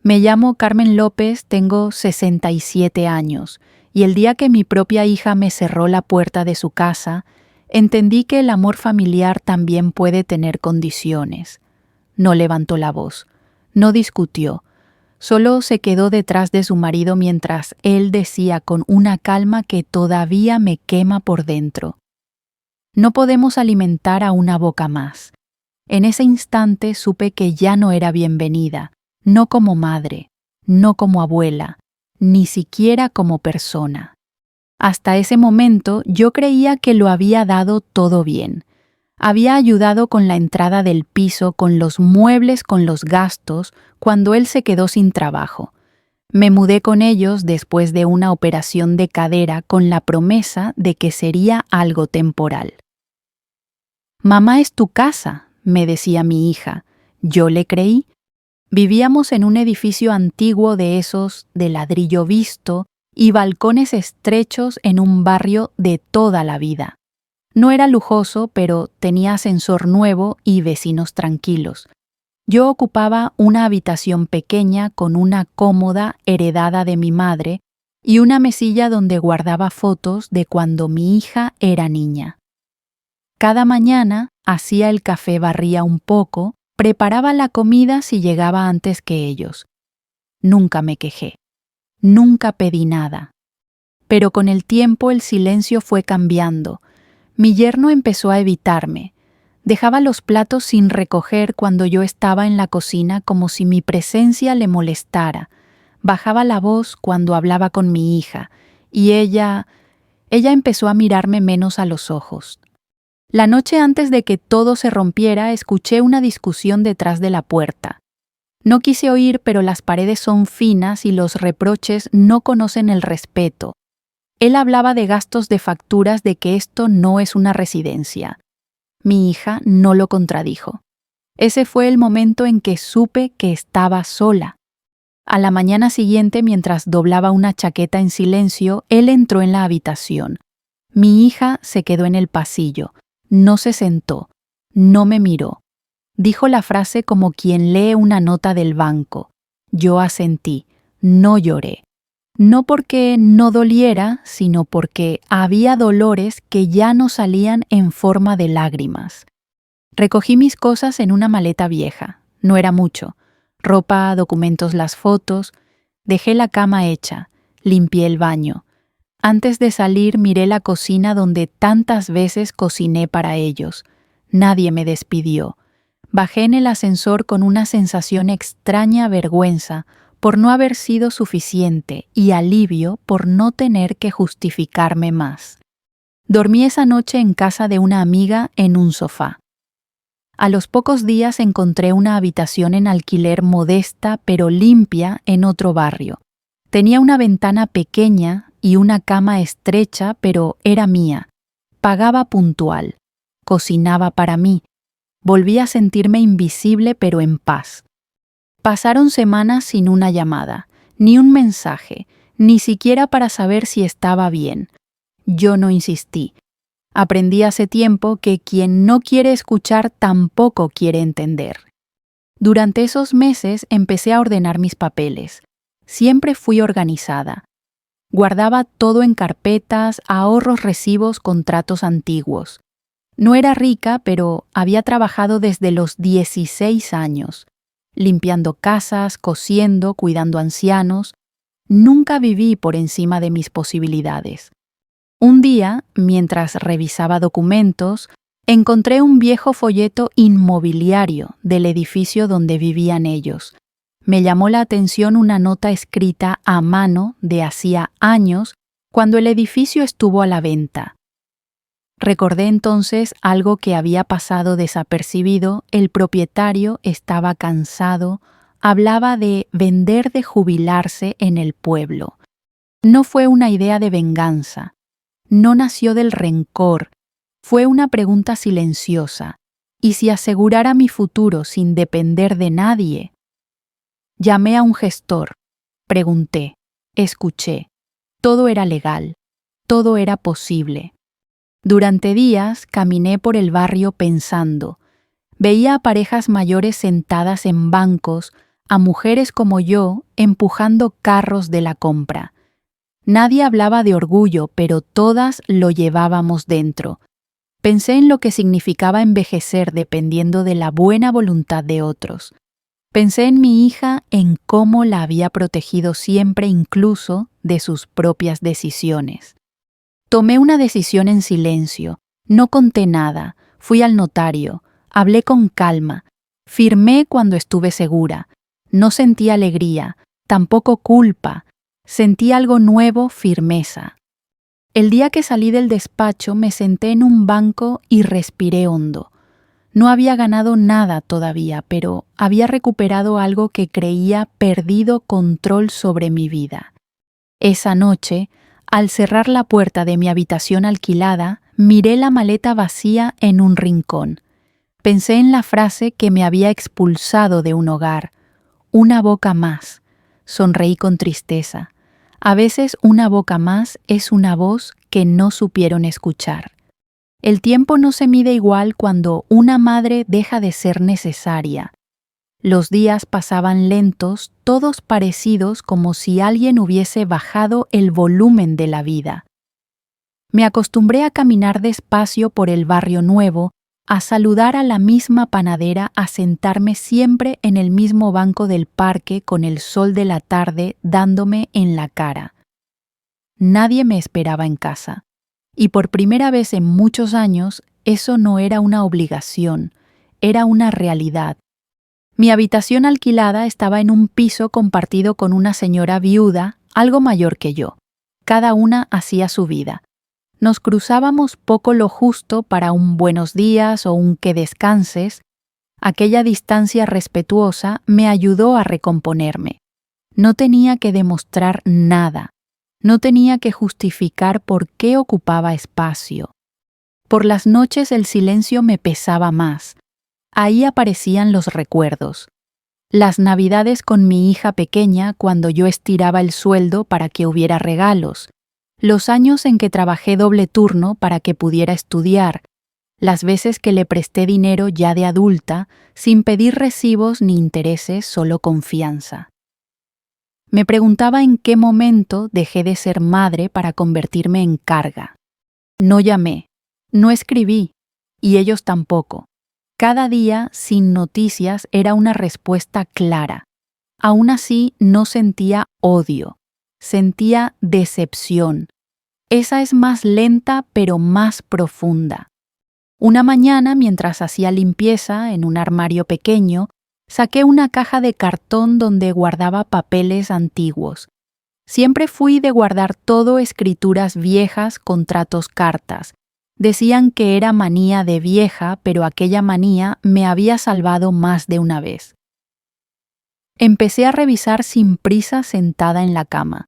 Me llamo Carmen López, tengo 67 años, y el día que mi propia hija me cerró la puerta de su casa, entendí que el amor familiar también puede tener condiciones. No levantó la voz, no discutió, solo se quedó detrás de su marido mientras él decía con una calma que todavía me quema por dentro: no podemos alimentar a una boca más. En ese instante supe que ya no era bienvenida, no como madre, no como abuela, ni siquiera como persona. Hasta ese momento yo creía que lo había dado todo bien. Había ayudado con la entrada del piso, con los muebles, con los gastos, cuando él se quedó sin trabajo. Me mudé con ellos después de una operación de cadera con la promesa de que sería algo temporal. «Mamá es tu casa», me decía mi hija. Yo le creí. Vivíamos en un edificio antiguo de esos de ladrillo visto y balcones estrechos en un barrio de toda la vida. No era lujoso, pero tenía ascensor nuevo y vecinos tranquilos. Yo ocupaba una habitación pequeña con una cómoda heredada de mi madre y una mesilla donde guardaba fotos de cuando mi hija era niña. Cada mañana hacía el café, barría un poco, preparaba la comida si llegaba antes que ellos. Nunca me quejé, nunca pedí nada. Pero con el tiempo el silencio fue cambiando. Mi yerno empezó a evitarme. Dejaba los platos sin recoger cuando yo estaba en la cocina como si mi presencia le molestara. Bajaba la voz cuando hablaba con mi hija y ella empezó a mirarme menos a los ojos. La noche antes de que todo se rompiera, escuché una discusión detrás de la puerta. No quise oír, pero las paredes son finas y los reproches no conocen el respeto. Él hablaba de gastos de facturas, de que esto no es una residencia. Mi hija no lo contradijo. Ese fue el momento en que supe que estaba sola. A la mañana siguiente, mientras doblaba una chaqueta en silencio, él entró en la habitación. Mi hija se quedó en el pasillo. No se sentó, no me miró. Dijo la frase como quien lee una nota del banco. Yo asentí, no lloré. No porque no doliera, sino porque había dolores que ya no salían en forma de lágrimas. Recogí mis cosas en una maleta vieja. No era mucho. Ropa, documentos, las fotos. Dejé la cama hecha. Limpié el baño. Antes de salir miré la cocina donde tantas veces cociné para ellos. Nadie me despidió. Bajé en el ascensor con una sensación extraña vergüenza por no haber sido suficiente y alivio por no tener que justificarme más. Dormí esa noche en casa de una amiga en un sofá. A los pocos días encontré una habitación en alquiler modesta pero limpia en otro barrio. Tenía una ventana pequeña y una cama estrecha, pero era mía. Pagaba puntual. Cocinaba para mí. Volví a sentirme invisible pero en paz. Pasaron semanas sin una llamada, ni un mensaje, ni siquiera para saber si estaba bien. Yo no insistí. Aprendí hace tiempo que quien no quiere escuchar tampoco quiere entender. Durante esos meses empecé a ordenar mis papeles. Siempre fui organizada. Guardaba todo en carpetas, ahorros, recibos, contratos antiguos. No era rica, pero había trabajado desde los 16 años, limpiando casas, cosiendo, cuidando ancianos. Nunca viví por encima de mis posibilidades. Un día, mientras revisaba documentos, encontré un viejo folleto inmobiliario del edificio donde vivían ellos. Me llamó la atención una nota escrita a mano de hacía años, cuando el edificio estuvo a la venta. Recordé entonces algo que había pasado desapercibido. El propietario estaba cansado, hablaba de vender, de jubilarse en el pueblo. No fue una idea de venganza, no nació del rencor, fue una pregunta silenciosa. ¿Y si asegurara mi futuro sin depender de nadie? Llamé a un gestor, pregunté, escuché. Todo era legal, todo era posible. Durante días caminé por el barrio pensando. Veía a parejas mayores sentadas en bancos, a mujeres como yo empujando carros de la compra. Nadie hablaba de orgullo, pero todas lo llevábamos dentro. Pensé en lo que significaba envejecer dependiendo de la buena voluntad de otros. Pensé en mi hija, en cómo la había protegido siempre incluso de sus propias decisiones. Tomé una decisión en silencio, no conté nada, fui al notario, hablé con calma, firmé cuando estuve segura, no sentí alegría, tampoco culpa, sentí algo nuevo, firmeza. El día que salí del despacho me senté en un banco y respiré hondo. No había ganado nada todavía, pero había recuperado algo que creía perdido control sobre mi vida. Esa noche, al cerrar la puerta de mi habitación alquilada, miré la maleta vacía en un rincón. Pensé en la frase que me había expulsado de un hogar. Una boca más. Sonreí con tristeza. A veces una boca más es una voz que no supieron escuchar. El tiempo no se mide igual cuando una madre deja de ser necesaria. Los días pasaban lentos, todos parecidos como si alguien hubiese bajado el volumen de la vida. Me acostumbré a caminar despacio por el barrio nuevo, a saludar a la misma panadera, a sentarme siempre en el mismo banco del parque con el sol de la tarde dándome en la cara. Nadie me esperaba en casa. Y por primera vez en muchos años, eso no era una obligación, era una realidad. Mi habitación alquilada estaba en un piso compartido con una señora viuda, algo mayor que yo. Cada una hacía su vida. Nos cruzábamos poco lo justo para un buenos días o un que descanses. Aquella distancia respetuosa me ayudó a recomponerme. No tenía que demostrar nada. No tenía que justificar por qué ocupaba espacio. Por las noches el silencio me pesaba más. Ahí aparecían los recuerdos. Las navidades con mi hija pequeña cuando yo estiraba el sueldo para que hubiera regalos. Los años en que trabajé doble turno para que pudiera estudiar. Las veces que le presté dinero ya de adulta, sin pedir recibos ni intereses, solo confianza. Me preguntaba en qué momento dejé de ser madre para convertirme en carga. No llamé, no escribí, y ellos tampoco. Cada día, sin noticias, era una respuesta clara. Aún así, no sentía odio, sentía decepción. Esa es más lenta, pero más profunda. Una mañana, mientras hacía limpieza en un armario pequeño, saqué una caja de cartón donde guardaba papeles antiguos. Siempre fui de guardar todo escrituras viejas, contratos, cartas. Decían que era manía de vieja, pero aquella manía me había salvado más de una vez. Empecé a revisar sin prisa sentada en la cama.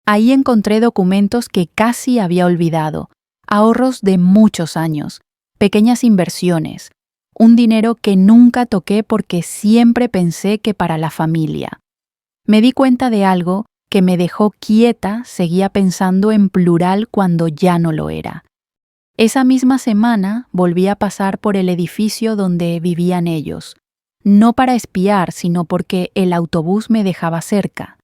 Ahí encontré documentos que casi había olvidado, ahorros de muchos años, pequeñas inversiones, un dinero que nunca toqué porque siempre pensé que para la familia. Me di cuenta de algo que me dejó quieta, seguía pensando en plural cuando ya no lo era. Esa misma semana volví a pasar por el edificio donde vivían ellos, no para espiar, sino porque el autobús me dejaba cerca.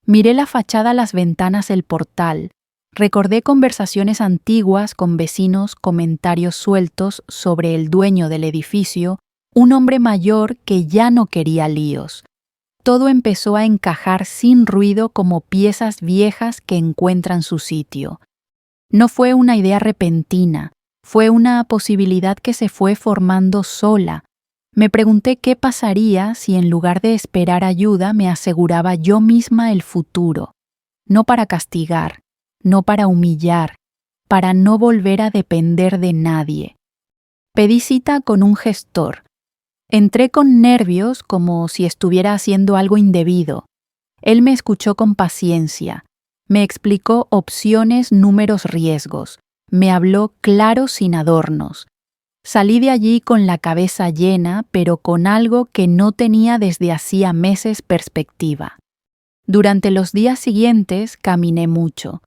Miré la fachada, las ventanas, el portal. Recordé conversaciones antiguas con vecinos, comentarios sueltos sobre el dueño del edificio, un hombre mayor que ya no quería líos. Todo empezó a encajar sin ruido como piezas viejas que encuentran su sitio. No fue una idea repentina, fue una posibilidad que se fue formando sola. Me pregunté qué pasaría si en lugar de esperar ayuda me aseguraba yo misma el futuro, no para castigar, no para humillar, para no volver a depender de nadie. Pedí cita con un gestor. Entré con nervios como si estuviera haciendo algo indebido. Él me escuchó con paciencia. Me explicó opciones, números, riesgos. Me habló claro sin adornos. Salí de allí con la cabeza llena, pero con algo que no tenía desde hacía meses perspectiva. Durante los días siguientes caminé mucho.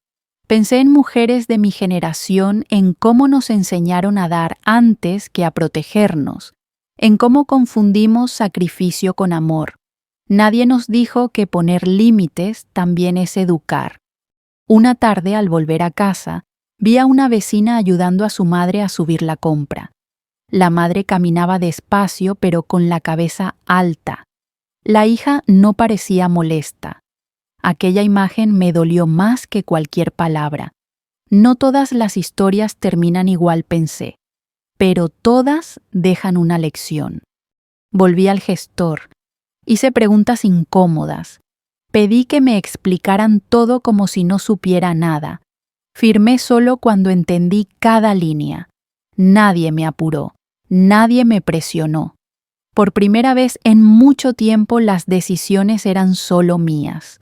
Pensé en mujeres de mi generación, en cómo nos enseñaron a dar antes que a protegernos, en cómo confundimos sacrificio con amor. Nadie nos dijo que poner límites también es educar. Una tarde, al volver a casa, vi a una vecina ayudando a su madre a subir la compra. La madre caminaba despacio, pero con la cabeza alta. La hija no parecía molesta. Aquella imagen me dolió más que cualquier palabra. No todas las historias terminan igual, pensé, pero todas dejan una lección. Volví al gestor. Hice preguntas incómodas. Pedí que me explicaran todo como si no supiera nada. Firmé solo cuando entendí cada línea. Nadie me apuró. Nadie me presionó. Por primera vez en mucho tiempo las decisiones eran solo mías.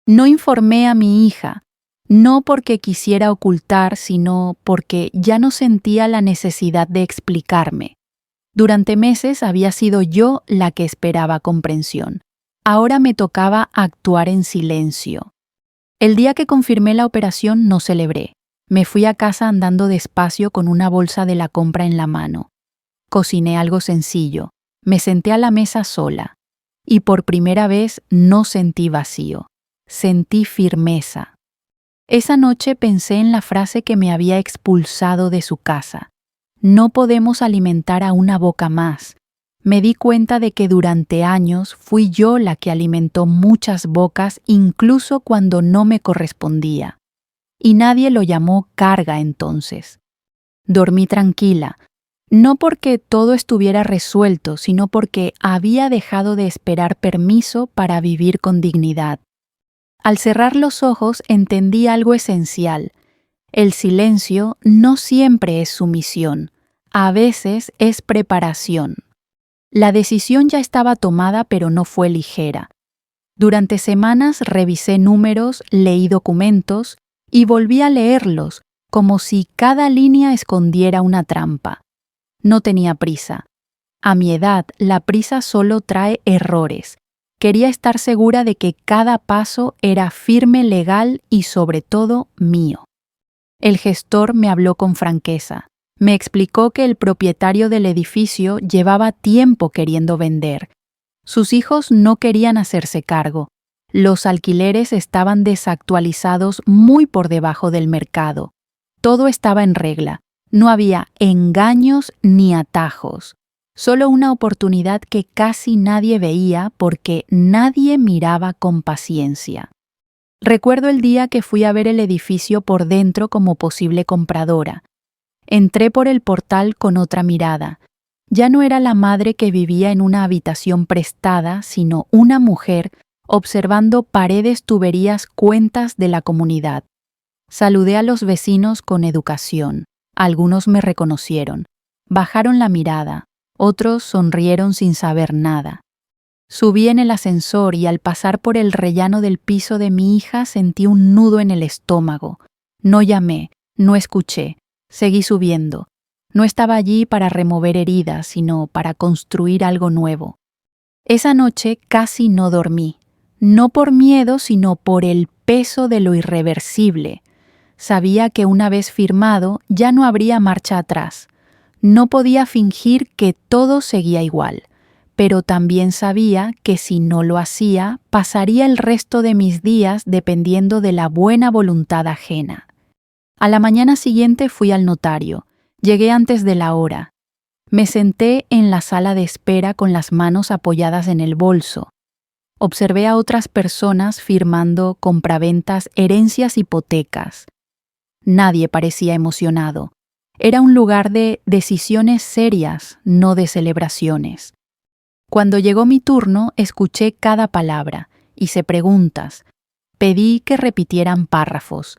No informé a mi hija, no porque quisiera ocultar, sino porque ya no sentía la necesidad de explicarme. Durante meses había sido yo la que esperaba comprensión. Ahora me tocaba actuar en silencio. El día que confirmé la operación no celebré. Me fui a casa andando despacio con una bolsa de la compra en la mano. Cociné algo sencillo. Me senté a la mesa sola. Y por primera vez no sentí vacío. Sentí firmeza. Esa noche pensé en la frase que me había expulsado de su casa. No podemos alimentar a una boca más. Me di cuenta de que durante años fui yo la que alimentó muchas bocas, incluso cuando no me correspondía. Y nadie lo llamó carga entonces. Dormí tranquila, no porque todo estuviera resuelto, sino porque había dejado de esperar permiso para vivir con dignidad. Al cerrar los ojos entendí algo esencial. El silencio no siempre es sumisión, a veces es preparación. La decisión ya estaba tomada, pero no fue ligera. Durante semanas revisé números, leí documentos y volví a leerlos, como si cada línea escondiera una trampa. No tenía prisa. A mi edad, la prisa solo trae errores. Quería estar segura de que cada paso era firme, legal y sobre todo mío. El gestor me habló con franqueza. Me explicó que el propietario del edificio llevaba tiempo queriendo vender. Sus hijos no querían hacerse cargo. Los alquileres estaban desactualizados muy por debajo del mercado. Todo estaba en regla. No había engaños ni atajos. Solo una oportunidad que casi nadie veía porque nadie miraba con paciencia. Recuerdo el día que fui a ver el edificio por dentro como posible compradora. Entré por el portal con otra mirada. Ya no era la madre que vivía en una habitación prestada, sino una mujer observando paredes, tuberías, cuentas de la comunidad. Saludé a los vecinos con educación. Algunos me reconocieron. Bajaron la mirada. Otros sonrieron sin saber nada. Subí en el ascensor y al pasar por el rellano del piso de mi hija sentí un nudo en el estómago. No llamé, no escuché. Seguí subiendo. No estaba allí para remover heridas, sino para construir algo nuevo. Esa noche casi no dormí. No por miedo, sino por el peso de lo irreversible. Sabía que una vez firmado ya no habría marcha atrás. No podía fingir que todo seguía igual, pero también sabía que si no lo hacía, pasaría el resto de mis días dependiendo de la buena voluntad ajena. A la mañana siguiente fui al notario. Llegué antes de la hora. Me senté en la sala de espera con las manos apoyadas en el bolso. Observé a otras personas firmando compraventas, herencias, hipotecas. Nadie parecía emocionado. Era un lugar de decisiones serias, no de celebraciones. Cuando llegó mi turno, escuché cada palabra, hice preguntas. Pedí que repitieran párrafos.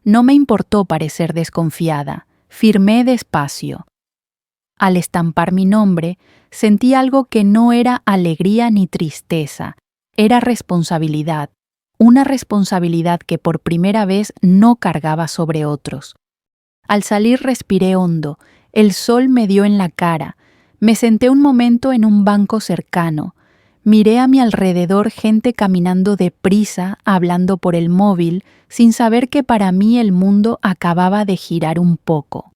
No me importó parecer desconfiada. Firmé despacio. Al estampar mi nombre, sentí algo que no era alegría ni tristeza. Era responsabilidad. Una responsabilidad que por primera vez no cargaba sobre otros. Al salir respiré hondo, el sol me dio en la cara, me senté un momento en un banco cercano, miré a mi alrededor gente caminando deprisa, hablando por el móvil, sin saber que para mí el mundo acababa de girar un poco.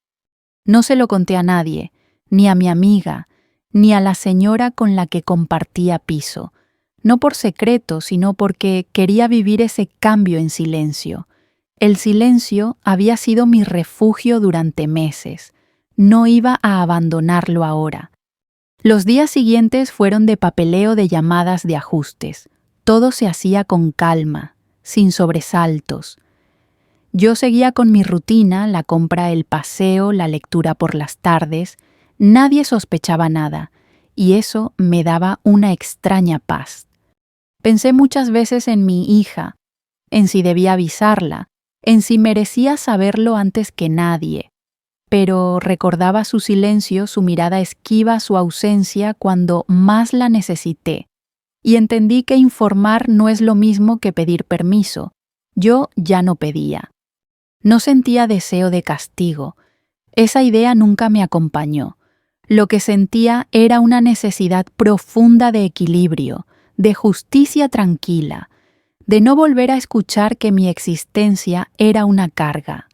No se lo conté a nadie, ni a mi amiga, ni a la señora con la que compartía piso. no por secreto, sino porque quería vivir ese cambio en silencio. El silencio había sido mi refugio durante meses. No iba a abandonarlo ahora. Los días siguientes fueron de papeleo de llamadas de ajustes. Todo se hacía con calma, sin sobresaltos. Yo seguía con mi rutina, la compra, el paseo, la lectura por las tardes. Nadie sospechaba nada, y eso me daba una extraña paz. Pensé muchas veces en mi hija, en si debía avisarla, en si merecía saberlo antes que nadie. Pero recordaba su silencio, su mirada esquiva, su ausencia cuando más la necesité. Y entendí que informar no es lo mismo que pedir permiso. Yo ya no pedía. No sentía deseo de castigo. Esa idea nunca me acompañó. Lo que sentía era una necesidad profunda de equilibrio, de justicia tranquila, de no volver a escuchar que mi existencia era una carga.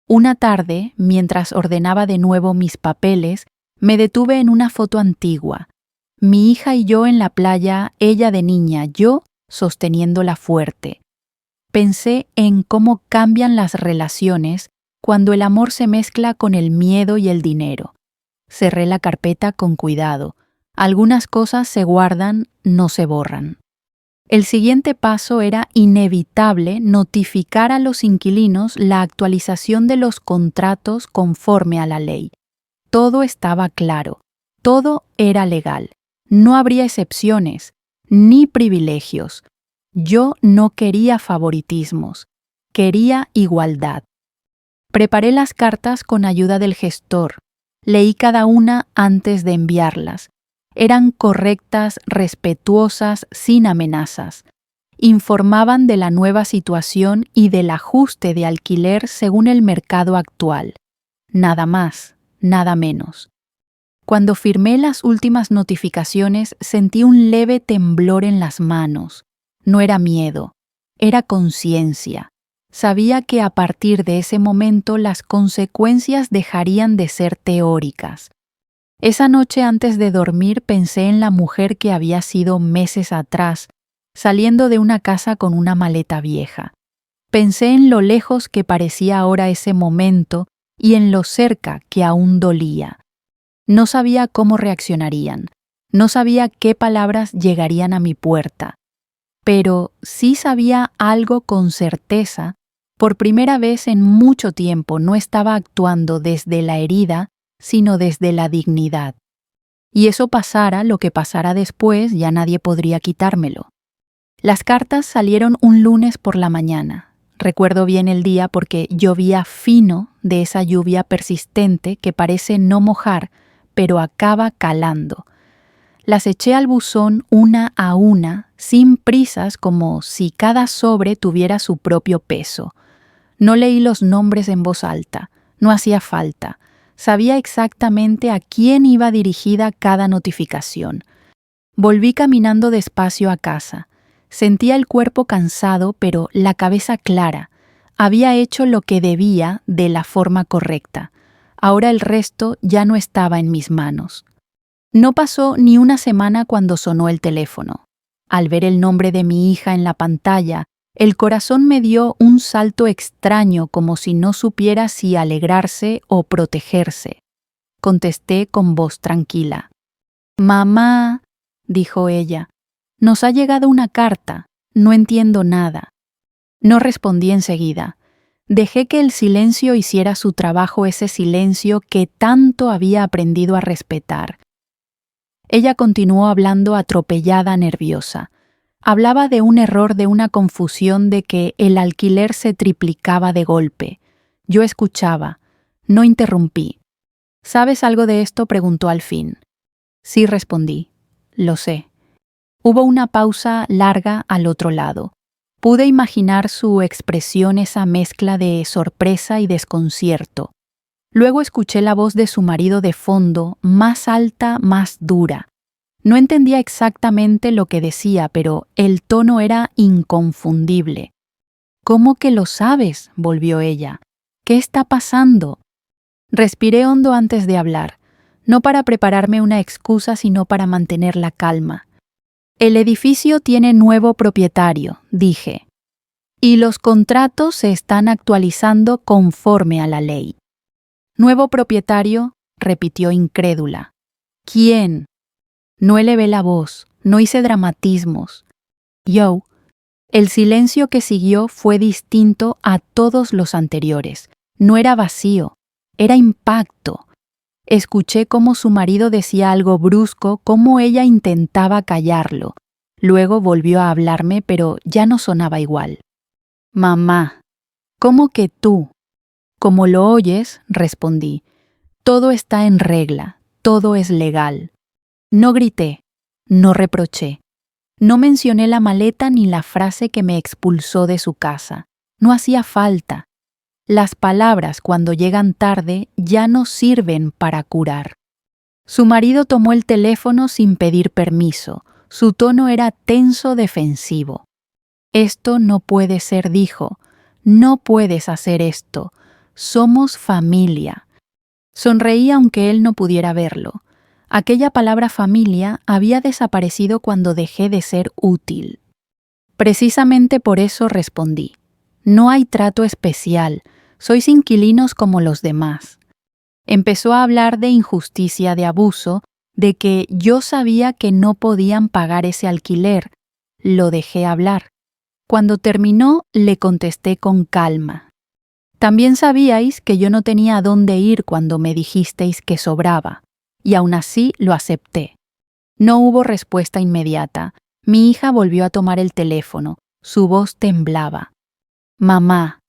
Una tarde, mientras ordenaba de nuevo mis papeles, me detuve en una foto antigua. Mi hija y yo en la playa, ella de niña, yo sosteniéndola fuerte. Pensé en cómo cambian las relaciones cuando el amor se mezcla con el miedo y el dinero. Cerré la carpeta con cuidado. Algunas cosas se guardan, no se borran. El siguiente paso era inevitable notificar a los inquilinos la actualización de los contratos conforme a la ley. Todo estaba claro, todo era legal. No habría excepciones, ni privilegios. Yo no quería favoritismos, quería igualdad. Preparé las cartas con ayuda del gestor. Leí cada una antes de enviarlas. Eran correctas, respetuosas, sin amenazas. Informaban de la nueva situación y del ajuste de alquiler según el mercado actual. Nada más, nada menos. Cuando firmé las últimas notificaciones, sentí un leve temblor en las manos. No era miedo, era conciencia. Sabía que a partir de ese momento las consecuencias dejarían de ser teóricas. Esa noche antes de dormir pensé en la mujer que había sido meses atrás, saliendo de una casa con una maleta vieja. Pensé en lo lejos que parecía ahora ese momento y en lo cerca que aún dolía. No sabía cómo reaccionarían, no sabía qué palabras llegarían a mi puerta, pero sí sabía algo con certeza. Por primera vez en mucho tiempo no estaba actuando desde la herida, sino desde la dignidad. Y eso pasara lo que pasara después, ya nadie podría quitármelo. Las cartas salieron un lunes por la mañana. Recuerdo bien el día porque llovía fino de esa lluvia persistente que parece no mojar, pero acaba calando. Las eché al buzón una a una, sin prisas, como si cada sobre tuviera su propio peso. No leí los nombres en voz alta, no hacía falta. Sabía exactamente a quién iba dirigida cada notificación. Volví caminando despacio a casa. Sentía el cuerpo cansado, pero la cabeza clara. Había hecho lo que debía de la forma correcta. Ahora el resto ya no estaba en mis manos. No pasó ni una semana cuando sonó el teléfono. Al ver el nombre de mi hija en la pantalla, el corazón me dio un salto extraño, como si no supiera si alegrarse o protegerse. Contesté con voz tranquila. «Mamá», dijo ella, «nos ha llegado una carta. No entiendo nada». No respondí enseguida. Dejé que el silencio hiciera su trabajo, ese silencio que tanto había aprendido a respetar. Ella continuó hablando atropellada, nerviosa. Hablaba de un error, de una confusión, de que el alquiler se triplicaba de golpe. Yo escuchaba. No interrumpí. «¿Sabes algo de esto?», preguntó al fin. Sí, respondí. Lo sé. Hubo una pausa larga al otro lado. Pude imaginar su expresión, esa mezcla de sorpresa y desconcierto. Luego escuché la voz de su marido de fondo, más alta, más dura. No entendía exactamente lo que decía, pero el tono era inconfundible. «¿Cómo que lo sabes?», volvió ella. «¿Qué está pasando?». Respiré hondo antes de hablar, no para prepararme una excusa, sino para mantener la calma. El edificio tiene nuevo propietario, dije, y los contratos se están actualizando conforme a la ley. Nuevo propietario, repitió incrédula. ¿Quién? No elevé la voz, no hice dramatismos. Yo. El silencio que siguió fue distinto a todos los anteriores. No era vacío, era impacto. Escuché cómo su marido decía algo brusco, cómo ella intentaba callarlo. Luego volvió a hablarme, pero ya no sonaba igual. Mamá, ¿cómo que tú? Como lo oyes, respondí. Todo está en regla, todo es legal. No grité, no reproché. No mencioné la maleta ni la frase que me expulsó de su casa. No hacía falta. Las palabras, cuando llegan tarde, ya no sirven para curar. Su marido tomó el teléfono sin pedir permiso. Su tono era tenso defensivo. Esto no puede ser, dijo. No puedes hacer esto. Somos familia. Sonreí aunque él no pudiera verlo. Aquella palabra familia había desaparecido cuando dejé de ser útil. Precisamente por eso respondí. No hay trato especial. Sois inquilinos como los demás. Empezó a hablar de injusticia, de abuso, de que yo sabía que no podían pagar ese alquiler. Lo dejé hablar. Cuando terminó, le contesté con calma. También sabíais que yo no tenía a dónde ir cuando me dijisteis que sobraba, y aún así lo acepté. No hubo respuesta inmediata. Mi hija volvió a tomar el teléfono. Su voz temblaba. Mamá,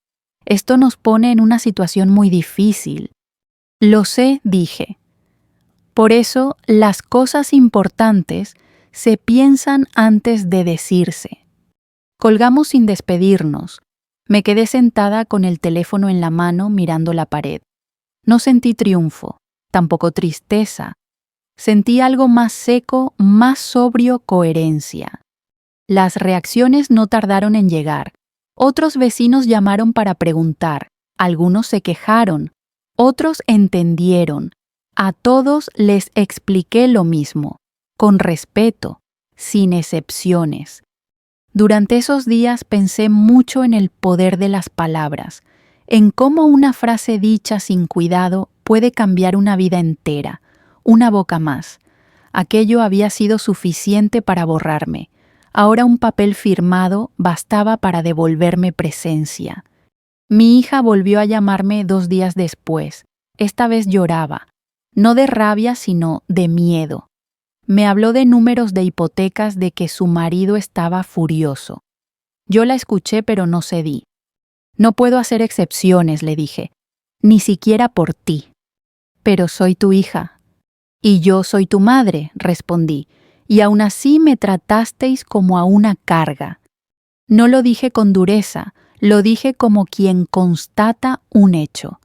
esto nos pone en una situación muy difícil. Lo sé, dije. Por eso, las cosas importantes se piensan antes de decirse. Colgamos sin despedirnos. Me quedé sentada con el teléfono en la mano mirando la pared. No sentí triunfo, tampoco tristeza. Sentí algo más seco, más sobrio, coherencia. Las reacciones no tardaron en llegar. Otros vecinos llamaron para preguntar. Algunos se quejaron. Otros entendieron. A todos les expliqué lo mismo, con respeto, sin excepciones. Durante esos días pensé mucho en el poder de las palabras, en cómo una frase dicha sin cuidado puede cambiar una vida entera, una boca más. Aquello había sido suficiente para borrarme. Ahora un papel firmado bastaba para devolverme presencia. Mi hija volvió a llamarme 2 días después. Esta vez lloraba, no de rabia sino de miedo. Me habló de números de hipotecas, de que su marido estaba furioso. Yo la escuché pero no cedí. No puedo hacer excepciones, le dije, ni siquiera por ti. Pero soy tu hija. Y yo soy tu madre, respondí, y aún así me tratasteis como a una carga. No lo dije con dureza, lo dije como quien constata un hecho.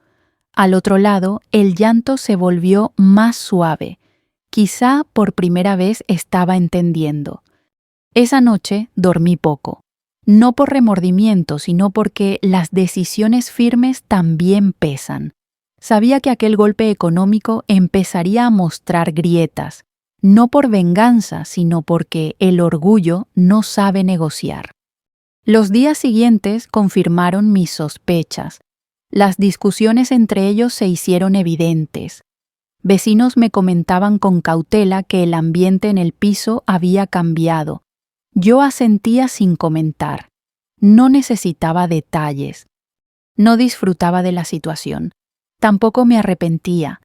Al otro lado, el llanto se volvió más suave. Quizá por primera vez estaba entendiendo. Esa noche dormí poco. No por remordimiento, sino porque las decisiones firmes también pesan. Sabía que aquel golpe económico empezaría a mostrar grietas, no por venganza, sino porque el orgullo no sabe negociar. Los días siguientes confirmaron mis sospechas. Las discusiones entre ellos se hicieron evidentes. Vecinos me comentaban con cautela que el ambiente en el piso había cambiado. Yo asentía sin comentar. No necesitaba detalles. No disfrutaba de la situación. Tampoco me arrepentía.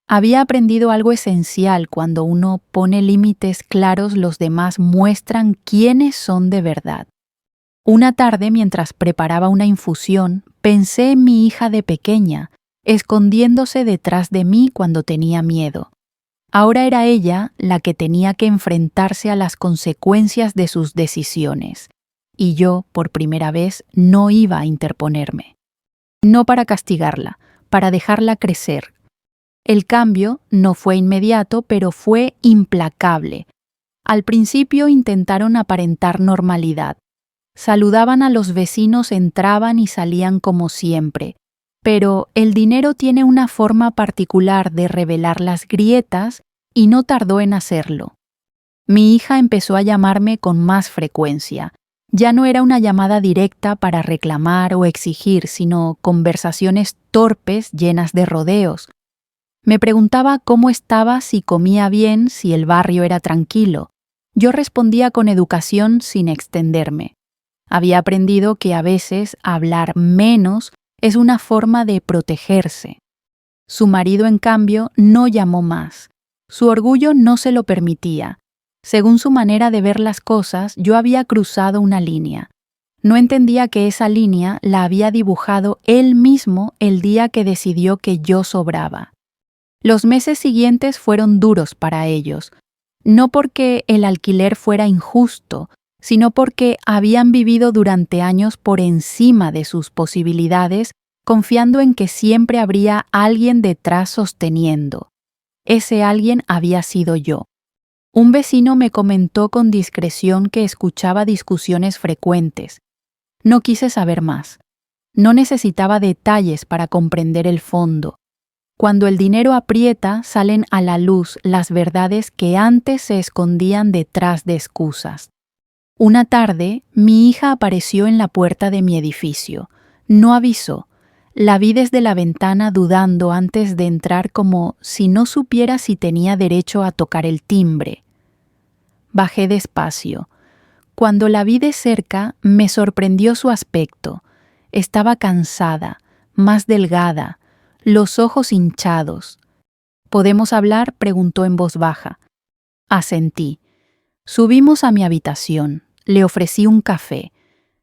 Había aprendido algo esencial: cuando uno pone límites claros, los demás muestran quiénes son de verdad. Una tarde, mientras preparaba una infusión, pensé en mi hija de pequeña, escondiéndose detrás de mí cuando tenía miedo. Ahora era ella la que tenía que enfrentarse a las consecuencias de sus decisiones, y yo, por primera vez, no iba a interponerme. No para castigarla, para dejarla crecer. El cambio no fue inmediato, pero fue implacable. Al principio intentaron aparentar normalidad. Saludaban a los vecinos, entraban y salían como siempre. Pero el dinero tiene una forma particular de revelar las grietas y no tardó en hacerlo. Mi hija empezó a llamarme con más frecuencia. Ya no era una llamada directa para reclamar o exigir, sino conversaciones torpes llenas de rodeos. Me preguntaba cómo estaba, si comía bien, si el barrio era tranquilo. Yo respondía con educación sin extenderme. Había aprendido que a veces hablar menos es una forma de protegerse. Su marido, en cambio, no llamó más. Su orgullo no se lo permitía. Según su manera de ver las cosas, yo había cruzado una línea. No entendía que esa línea la había dibujado él mismo el día que decidió que yo sobraba. Los meses siguientes fueron duros para ellos, no porque el alquiler fuera injusto, sino porque habían vivido durante años por encima de sus posibilidades, confiando en que siempre habría alguien detrás sosteniendo. Ese alguien había sido yo. Un vecino me comentó con discreción que escuchaba discusiones frecuentes. No quise saber más. No necesitaba detalles para comprender el fondo. Cuando el dinero aprieta, salen a la luz las verdades que antes se escondían detrás de excusas. Una tarde, mi hija apareció en la puerta de mi edificio. No avisó. La vi desde la ventana dudando antes de entrar, como si no supiera si tenía derecho a tocar el timbre. Bajé despacio. Cuando la vi de cerca, me sorprendió su aspecto. Estaba cansada, más delgada, los ojos hinchados. ¿Podemos hablar?, preguntó en voz baja. Asentí. Subimos a mi habitación. Le ofrecí un café.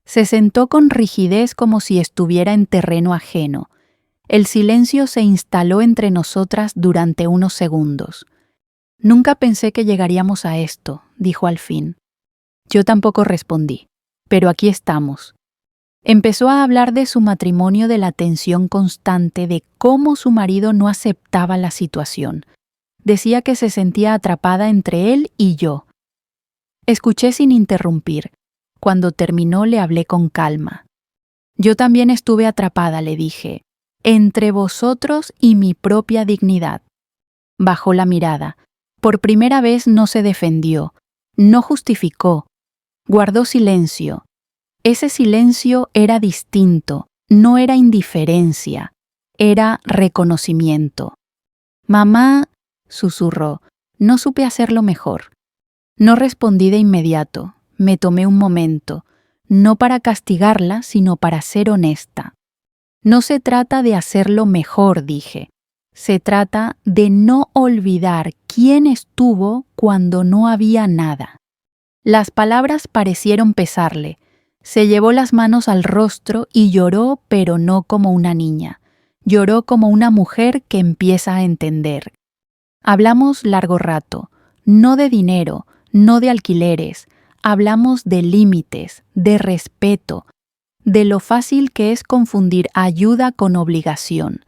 Se sentó con rigidez como si estuviera en terreno ajeno. El silencio se instaló entre nosotras durante unos segundos. Nunca pensé que llegaríamos a esto, dijo al fin. Yo tampoco respondí, pero aquí estamos. Empezó a hablar de su matrimonio, de la tensión constante, de cómo su marido no aceptaba la situación. Decía que se sentía atrapada entre él y yo. Escuché sin interrumpir. Cuando terminó, le hablé con calma. Yo también estuve atrapada, le dije, entre vosotros y mi propia dignidad. Bajó la mirada. Por primera vez no se defendió, no justificó. Guardó silencio. Ese silencio era distinto, no era indiferencia, era reconocimiento. Mamá, susurró, no supe hacerlo mejor. No respondí de inmediato, me tomé un momento, no para castigarla, sino para ser honesta. No se trata de hacerlo mejor, dije. Se trata de no olvidar quién estuvo cuando no había nada. Las palabras parecieron pesarle. Se llevó las manos al rostro y lloró, pero no como una niña. Lloró como una mujer que empieza a entender. Hablamos largo rato, no de dinero, no de alquileres. Hablamos de límites, de respeto, de lo fácil que es confundir ayuda con obligación.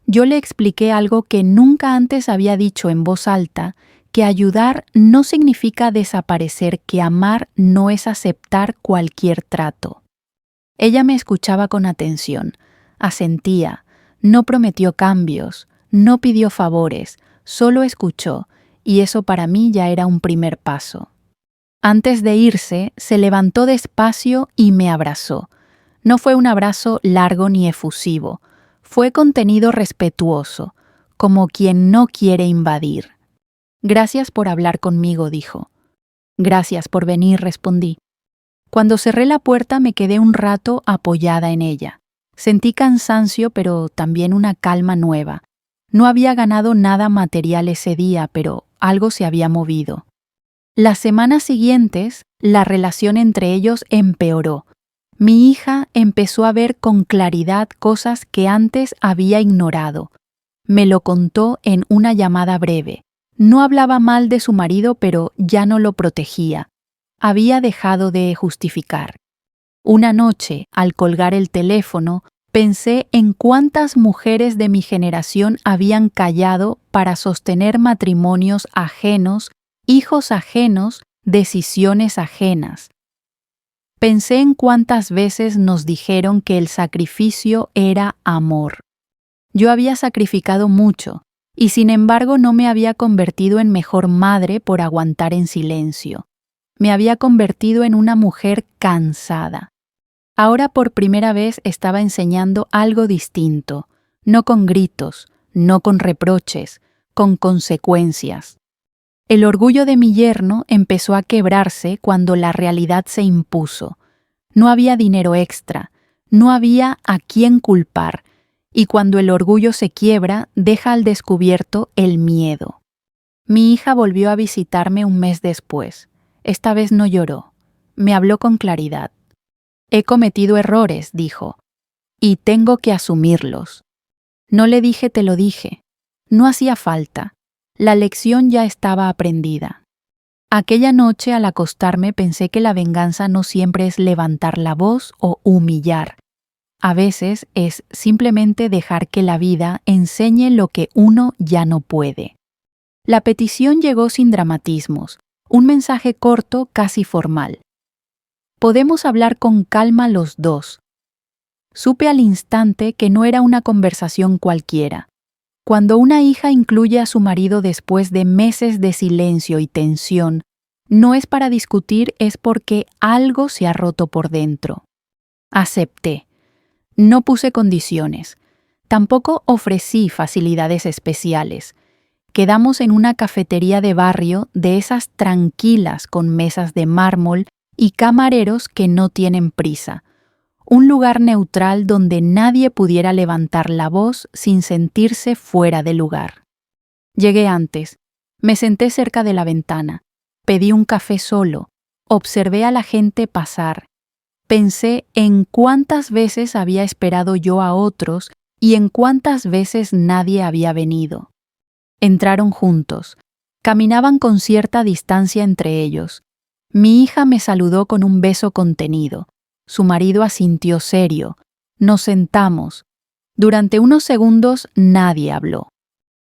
Yo le expliqué algo que nunca antes había dicho en voz alta, que ayudar no significa desaparecer, que amar no es aceptar cualquier trato. Ella me escuchaba con atención, asentía, no prometió cambios, no pidió favores, solo escuchó, y eso para mí ya era un primer paso. Antes de irse, se levantó despacio y me abrazó. No fue un abrazo largo ni efusivo, fue contenido respetuoso, como quien no quiere invadir. Gracias por hablar conmigo, dijo. Gracias por venir, respondí. Cuando cerré la puerta me quedé un rato apoyada en ella. Sentí cansancio, pero también una calma nueva. No había ganado nada material ese día, pero algo se había movido. Las semanas siguientes, la relación entre ellos empeoró. Mi hija empezó a ver con claridad cosas que antes había ignorado. Me lo contó en una llamada breve. No hablaba mal de su marido, pero ya no lo protegía. Había dejado de justificar. Una noche, al colgar el teléfono, pensé en cuántas mujeres de mi generación habían callado para sostener matrimonios ajenos, hijos ajenos, decisiones ajenas. Pensé en cuántas veces nos dijeron que el sacrificio era amor. Yo había sacrificado mucho, Y sin embargo no me había convertido en mejor madre por aguantar en silencio. Me había convertido en una mujer cansada. Ahora por primera vez estaba enseñando algo distinto, no con gritos, no con reproches, con consecuencias. El orgullo de mi yerno empezó a quebrarse cuando la realidad se impuso. No había dinero extra, no había a quién culpar, y cuando el orgullo se quiebra, deja al descubierto el miedo. Mi hija volvió a visitarme un mes después. Esta vez no lloró. Me habló con claridad. He cometido errores, dijo, y tengo que asumirlos. No le dije te lo dije. No hacía falta. La lección ya estaba aprendida. Aquella noche al acostarme pensé que la venganza no siempre es levantar la voz o humillar. A veces es simplemente dejar que la vida enseñe lo que uno ya no puede. La petición llegó sin dramatismos, un mensaje corto casi formal. Podemos hablar con calma los dos. Supe al instante que no era una conversación cualquiera. Cuando una hija incluye a su marido después de meses de silencio y tensión, no es para discutir, es porque algo se ha roto por dentro. Acepté. No puse condiciones. Tampoco ofrecí facilidades especiales. Quedamos en una cafetería de barrio de esas tranquilas con mesas de mármol y camareros que no tienen prisa. Un lugar neutral donde nadie pudiera levantar la voz sin sentirse fuera de lugar. Llegué antes. Me senté cerca de la ventana. Pedí un café solo. Observé a la gente pasar. Pensé en cuántas veces había esperado yo a otros y en cuántas veces nadie había venido. Entraron juntos. Caminaban con cierta distancia entre ellos. Mi hija me saludó con un beso contenido. Su marido asintió serio. Nos sentamos. Durante unos segundos nadie habló.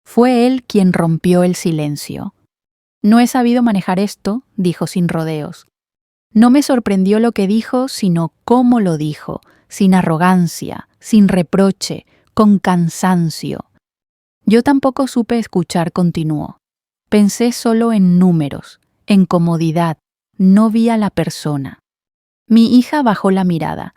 Fue él quien rompió el silencio. No he sabido manejar esto, dijo sin rodeos. No me sorprendió lo que dijo, sino cómo lo dijo, sin arrogancia, sin reproche, con cansancio. Yo tampoco supe escuchar, continuó. Pensé solo en números, en comodidad, no vi a la persona. Mi hija bajó la mirada.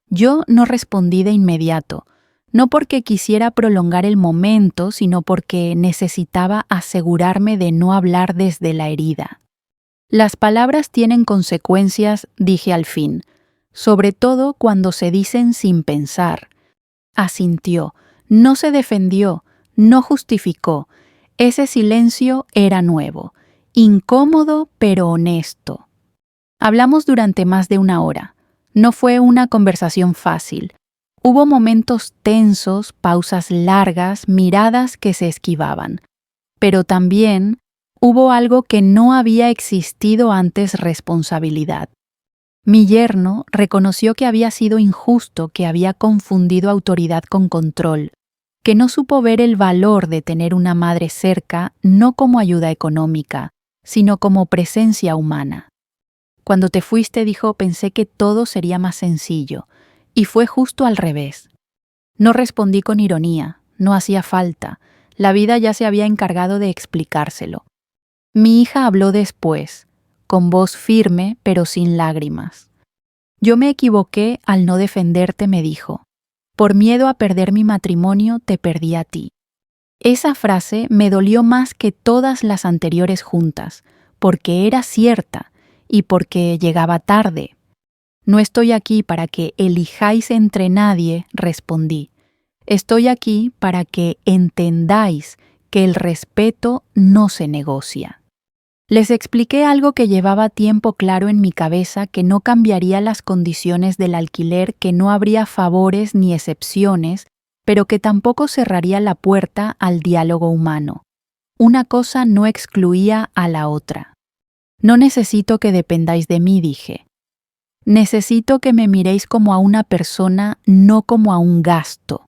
Yo no respondí de inmediato, no porque quisiera prolongar el momento, sino porque necesitaba asegurarme de no hablar desde la herida. Las palabras tienen consecuencias, dije al fin, sobre todo cuando se dicen sin pensar. Asintió, no se defendió, no justificó. Ese silencio era nuevo, incómodo pero honesto. Hablamos durante más de una hora. No fue una conversación fácil. Hubo momentos tensos, pausas largas, miradas que se esquivaban. Pero también hubo algo que no había existido antes: responsabilidad. Mi yerno reconoció que había sido injusto, que había confundido autoridad con control, que no supo ver el valor de tener una madre cerca, no como ayuda económica, sino como presencia humana. Cuando te fuiste, dijo, pensé que todo sería más sencillo, y fue justo al revés. No respondí con ironía, no hacía falta, la vida ya se había encargado de explicárselo. Mi hija habló después, con voz firme pero sin lágrimas. Yo me equivoqué al no defenderte, me dijo. Por miedo a perder mi matrimonio, te perdí a ti. Esa frase me dolió más que todas las anteriores juntas, porque era cierta y porque llegaba tarde. No estoy aquí para que elijáis entre nadie, respondí. Estoy aquí para que entendáis que el respeto no se negocia. Les expliqué algo que llevaba tiempo claro en mi cabeza, que no cambiaría las condiciones del alquiler, que no habría favores ni excepciones, pero que tampoco cerraría la puerta al diálogo humano. Una cosa no excluía a la otra. No necesito que dependáis de mí, dije. Necesito que me miréis como a una persona, no como a un gasto.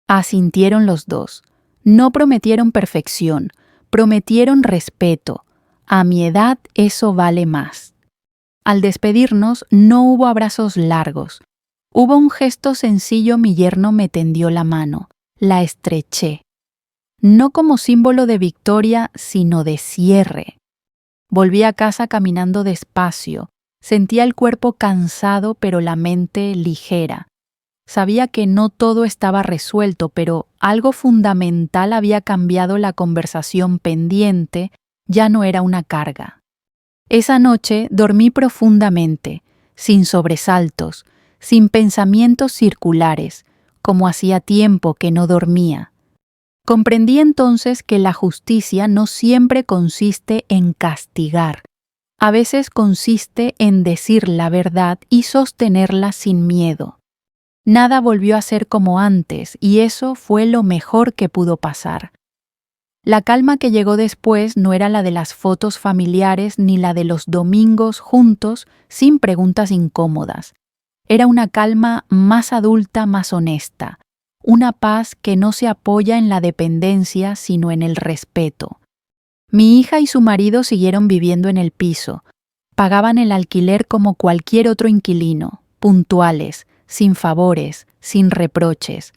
Asintieron los dos. No prometieron perfección, prometieron respeto. A mi edad eso vale más. Al despedirnos no hubo abrazos largos. Hubo un gesto sencillo, mi yerno me tendió la mano. La estreché. no como símbolo de victoria, sino de cierre. Volví a casa caminando despacio. Sentía el cuerpo cansado, pero la mente ligera. Sabía que no todo estaba resuelto, pero algo fundamental había cambiado la conversación pendiente, ya no era una carga. Esa noche dormí profundamente, sin sobresaltos, sin pensamientos circulares, como hacía tiempo que no dormía. Comprendí entonces que la justicia no siempre consiste en castigar. A veces consiste en decir la verdad y sostenerla sin miedo. Nada volvió a ser como antes, y eso fue lo mejor que pudo pasar. La calma que llegó después no era la de las fotos familiares ni la de los domingos juntos sin preguntas incómodas. Era una calma más adulta, más honesta, una paz que no se apoya en la dependencia sino en el respeto. Mi hija y su marido siguieron viviendo en el piso. Pagaban el alquiler como cualquier otro inquilino, puntuales, sin favores, sin reproches.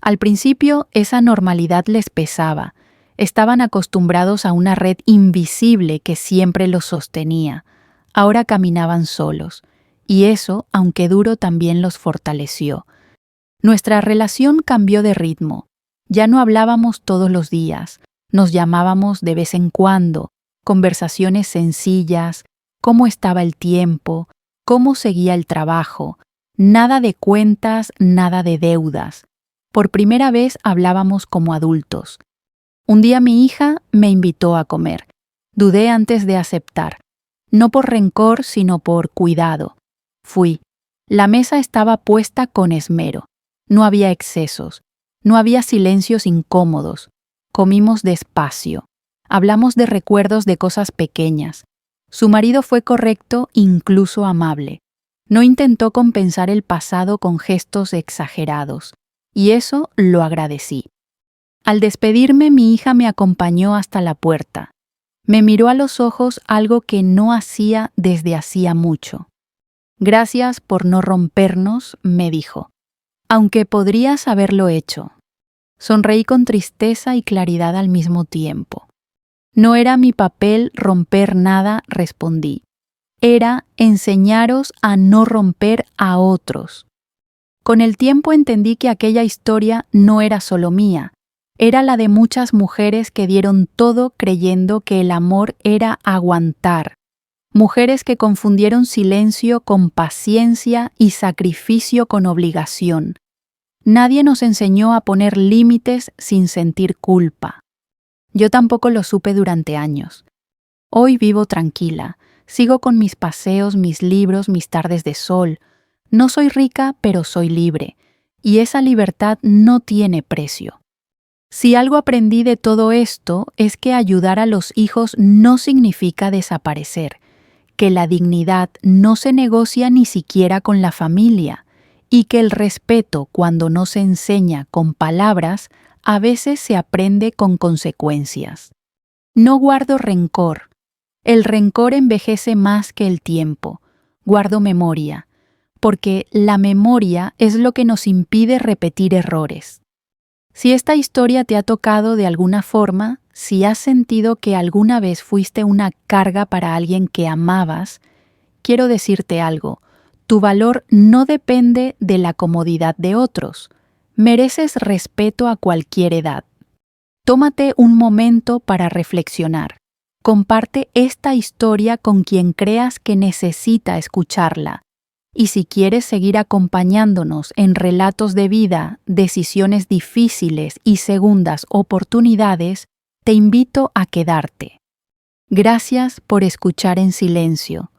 Al principio esa normalidad les pesaba. Estaban acostumbrados a una red invisible que siempre los sostenía. Ahora caminaban solos, y eso, aunque duro, también los fortaleció. Nuestra relación cambió de ritmo. Ya no hablábamos todos los días, nos llamábamos de vez en cuando, conversaciones sencillas, cómo estaba el tiempo, cómo seguía el trabajo, nada de cuentas, nada de deudas. Por primera vez hablábamos como adultos. Un día mi hija me invitó a comer. Dudé antes de aceptar, no por rencor, sino por cuidado. Fui. La mesa estaba puesta con esmero. No había excesos, no había silencios incómodos. Comimos despacio. Hablamos de recuerdos de cosas pequeñas. Su marido fue correcto, incluso amable. No intentó compensar el pasado con gestos exagerados, y eso lo agradecí. Al despedirme, mi hija me acompañó hasta la puerta. Me miró a los ojos algo que no hacía desde hacía mucho. Gracias por no rompernos, me dijo, aunque podrías haberlo hecho. Sonreí con tristeza y claridad al mismo tiempo. No era mi papel romper nada, respondí. Era enseñaros a no romper a otros. Con el tiempo entendí que aquella historia no era solo mía, era la de muchas mujeres que dieron todo creyendo que el amor era aguantar. Mujeres que confundieron silencio con paciencia y sacrificio con obligación. Nadie nos enseñó a poner límites sin sentir culpa. Yo tampoco lo supe durante años. Hoy vivo tranquila, sigo con mis paseos, mis libros, mis tardes de sol. No soy rica, pero soy libre, y esa libertad no tiene precio. Si algo aprendí de todo esto es que ayudar a los hijos no significa desaparecer, que la dignidad no se negocia ni siquiera con la familia, y que el respeto, cuando no se enseña con palabras, a veces se aprende con consecuencias. No guardo rencor. El rencor envejece más que el tiempo. Guardo memoria, porque la memoria es lo que nos impide repetir errores. Si esta historia te ha tocado de alguna forma, si has sentido que alguna vez fuiste una carga para alguien que amabas, quiero decirte algo. Tu valor no depende de la comodidad de otros. Mereces respeto a cualquier edad. Tómate un momento para reflexionar. Comparte esta historia con quien creas que necesita escucharla. Y si quieres seguir acompañándonos en relatos de vida, decisiones difíciles y segundas oportunidades, te invito a quedarte. Gracias por escuchar en silencio.